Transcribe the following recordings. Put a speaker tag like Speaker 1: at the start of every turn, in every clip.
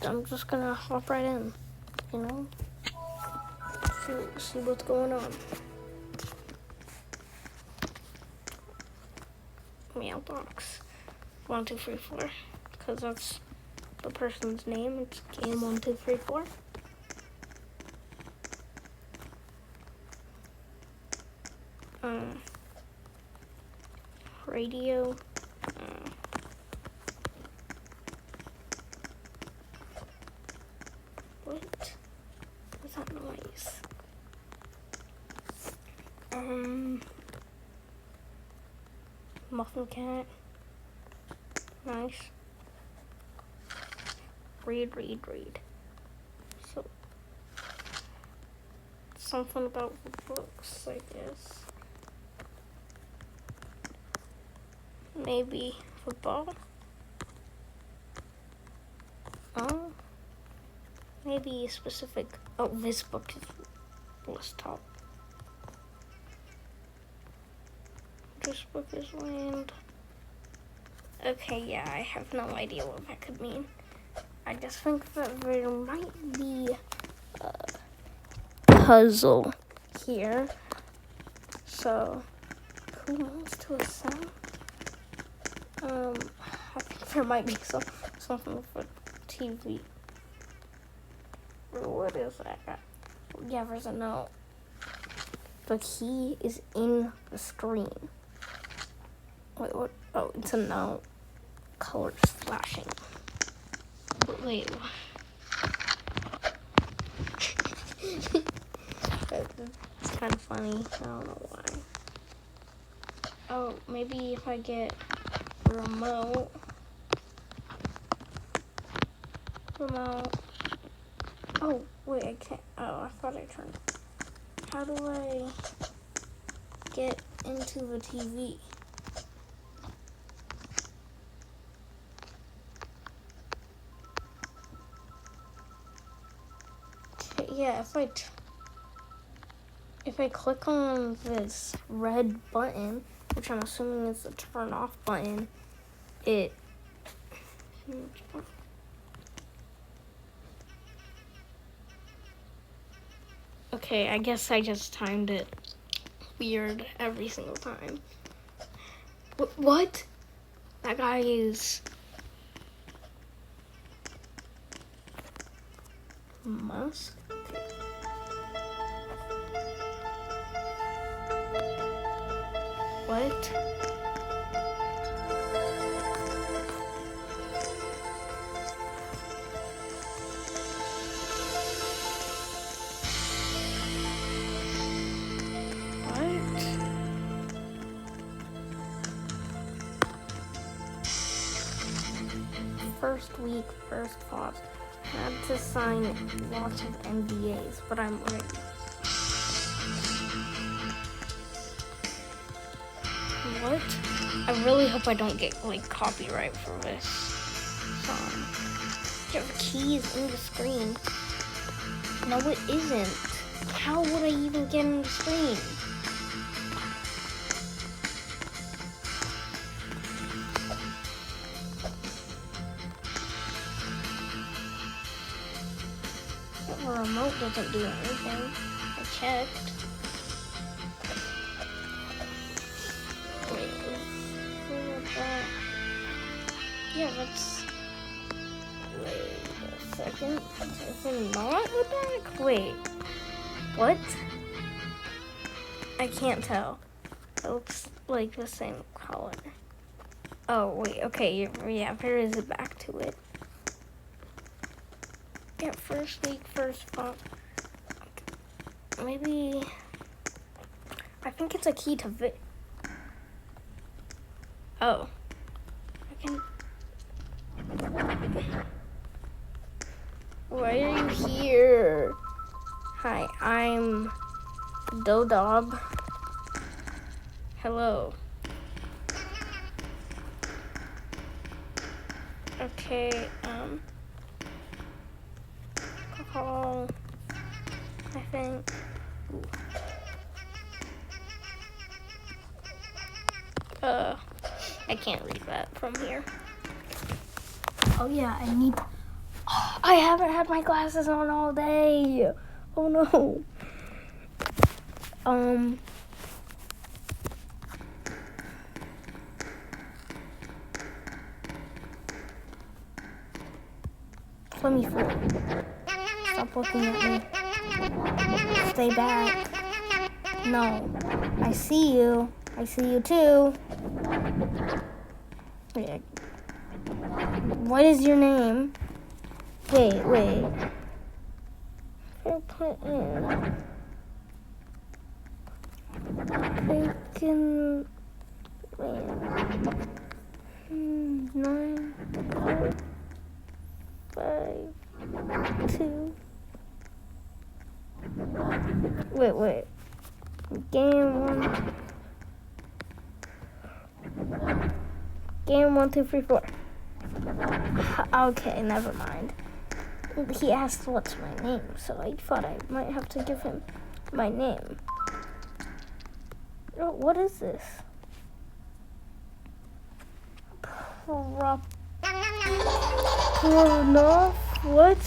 Speaker 1: I'm just gonna hop right in, you know? See what's going on. Mailbox 1 2 3 4, because that's the person's name. It's game 1 2 3 4. Radio. What? What's that noise? Muffin cat. Nice. Read. So, something about the books, I guess. Maybe football. Oh. Maybe a specific. Oh, this book was top. This book is land. Okay, yeah, I have no idea what that could mean. I just think that there might be a puzzle here. So, who wants to assemble? I think there might be something for TV. What is that? Yeah, there's a note. The key is in the screen. Wait, what? Oh, it's a note. Colors flashing. Wait. It's kind of funny. I don't know why. Oh, maybe if I get remote. Oh, wait, I can't. Oh, I thought I turned. How do I get into the TV? Okay, yeah, if I click on this red button, which I'm assuming is the turn off button, it. Okay, I guess I just timed it weird every single time. What? That guy is Musk? What? First week, first pause. I had to sign lots of NDAs, but I'm ready. What? I really hope I don't get copyright for this song. Yeah, the key is in the screen. No, it isn't. How would I even get in the screen? The remote doesn't do anything. I checked. Wait, what's that? Yeah, that's. Wait a second. Is it not the back? Wait. What? I can't tell. It looks like the same color. Oh, wait. Okay. Yeah, there is a back to it. Yeah, first week, first font. Maybe. I think it's a key to Oh. I can. Why are you here? Hi, I'm Dodob. Hello. Okay, call, I think. Ooh. I can't read that from here. Oh yeah, I need. Oh, I haven't had my glasses on all day. Oh no. Let me fool. Stop looking at me. Stay back. No. I see you. I see you too. Wait. What is your name? Wait. Put in. Bacon. Wait. 9, 4, 5, 2. Wait. Game 1. Game 1, 2, 3, 4. Okay, never mind. He asked what's my name, so I thought I might have to give him my name. Oh, what is this? Prop enough? What?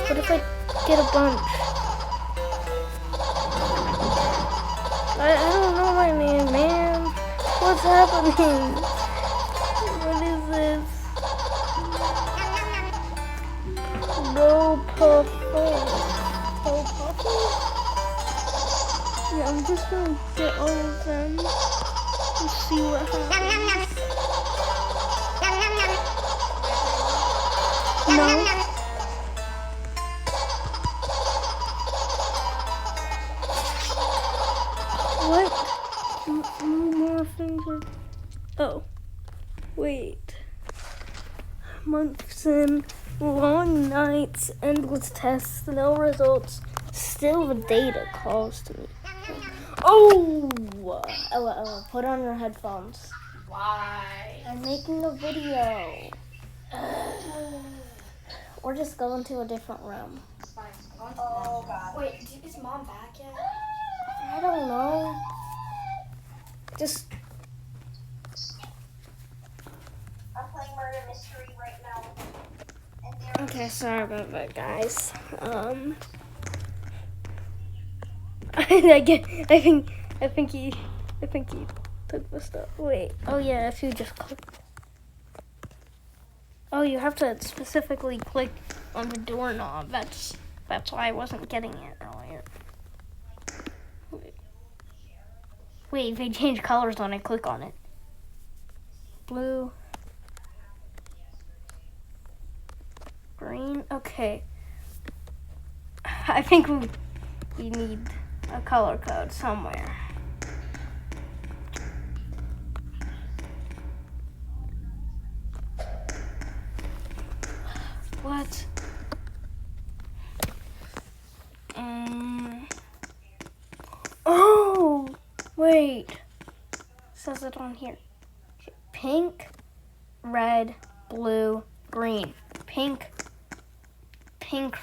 Speaker 1: What if I get a bunch? I don't know my name, man. What's happening? What is this? No puffin. No puffin? Yeah, I'm just gonna get all of them and see what happens. No. What? No more things are... Oh. Wait. Months in, long nights, endless tests, no results. Still the data calls to me. Oh! Put on your headphones.
Speaker 2: Why?
Speaker 1: I'm making a video. We're just going to a different room.
Speaker 2: Oh god. Wait, is mom back yet?
Speaker 1: I don't know. Just...
Speaker 2: I'm playing murder mystery right now.
Speaker 1: Okay, sorry about that, guys. I think he took the stuff. Wait. Oh yeah, if you just click. Oh, you have to specifically click on the doorknob. That's why I wasn't getting it earlier. Wait, they change colors when I click on it. Blue. Green. Okay. I think we need a color code somewhere. What? Oh, wait. It says it on here. Pink, red, blue, green. Pink,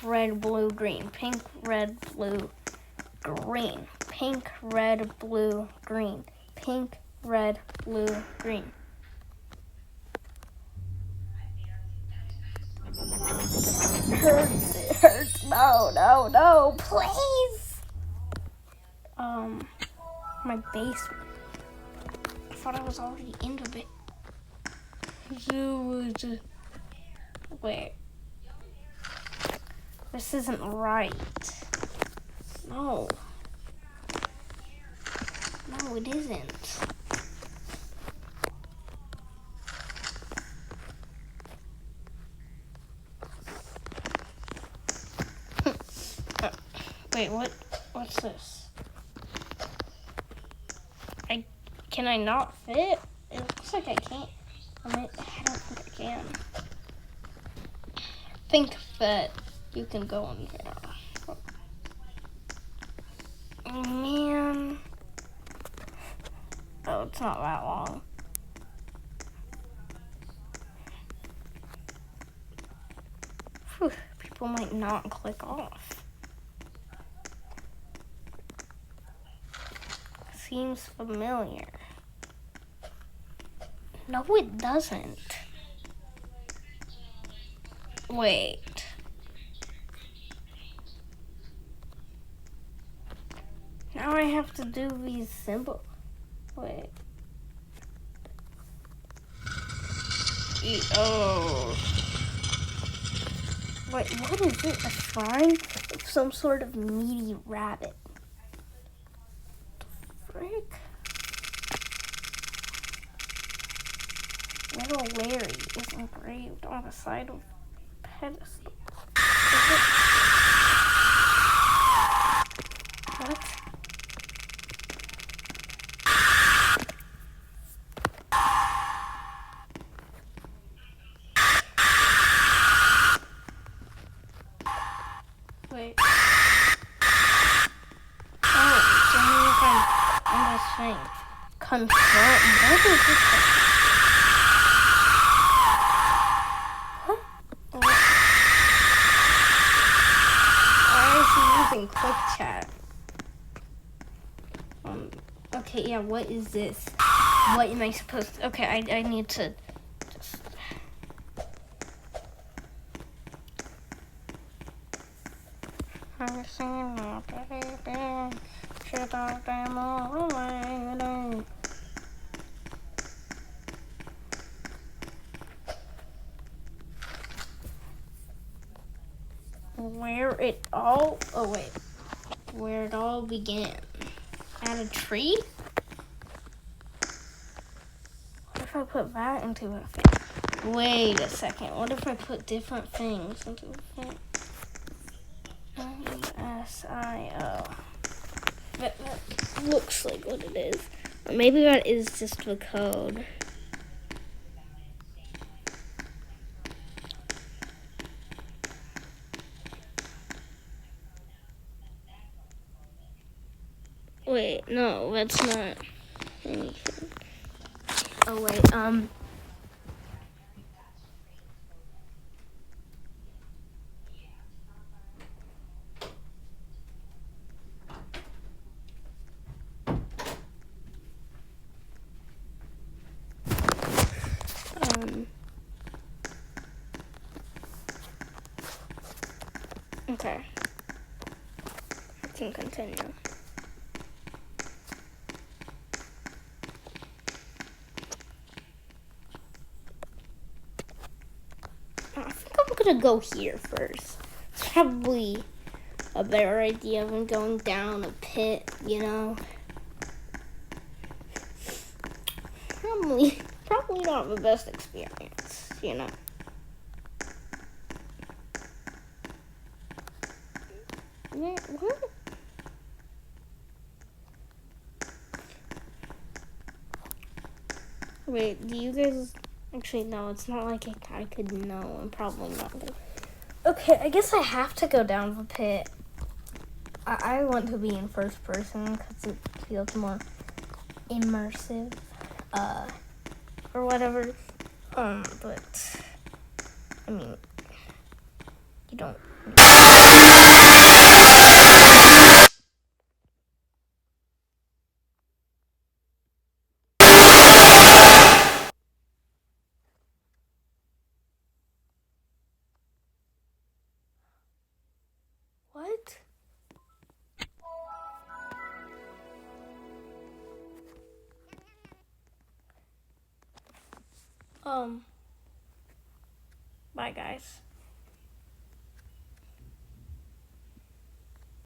Speaker 1: red, blue, green. Pink, red, blue, green. Pink, red, blue, green. Pink, red, blue, green. It hurts. No, please. My basement. I thought I was already into it. Wait. This isn't right. No, it isn't. Wait, what's this? Can I not fit? It looks like I can't. I don't think I can. I think that you can go in here. Man. Oh, it's not that long. Whew, people might not click off. Seems familiar. No, it doesn't. Wait. Now I have to do these symbols. Wait. Oh. Wait, what is it? A shrine of some sort of meaty rabbit. Frick? Little Larry is engraved on the side of the pedestal. Is it? What? Wait. Oh, it's only if I'm on this thing. Confirm. What is this thing? What? Why is he using quick chat? Okay, yeah, what is this? What am I supposed to... Okay, I need to just... I've seen my baby. She thought them all away. Where it all... Oh, wait. Where it all began. At a tree? What if I put that into a thing? Wait a second. What if I put different things into a thing? S-I-O. That looks like what it is. Or maybe that is just the code. Wait, no, that's not anything. Oh, wait, okay. I can continue. I think I'm gonna go here first. It's probably a better idea than going down a pit, you know? Probably not the best experience, you know? What? Wait, do you guys... Actually, no, it's not like I could know. I'm probably not gonna... Okay, I guess I have to go down the pit. I want to be in first person because it feels more immersive, or whatever. But, I mean, you don't... What? Bye, guys.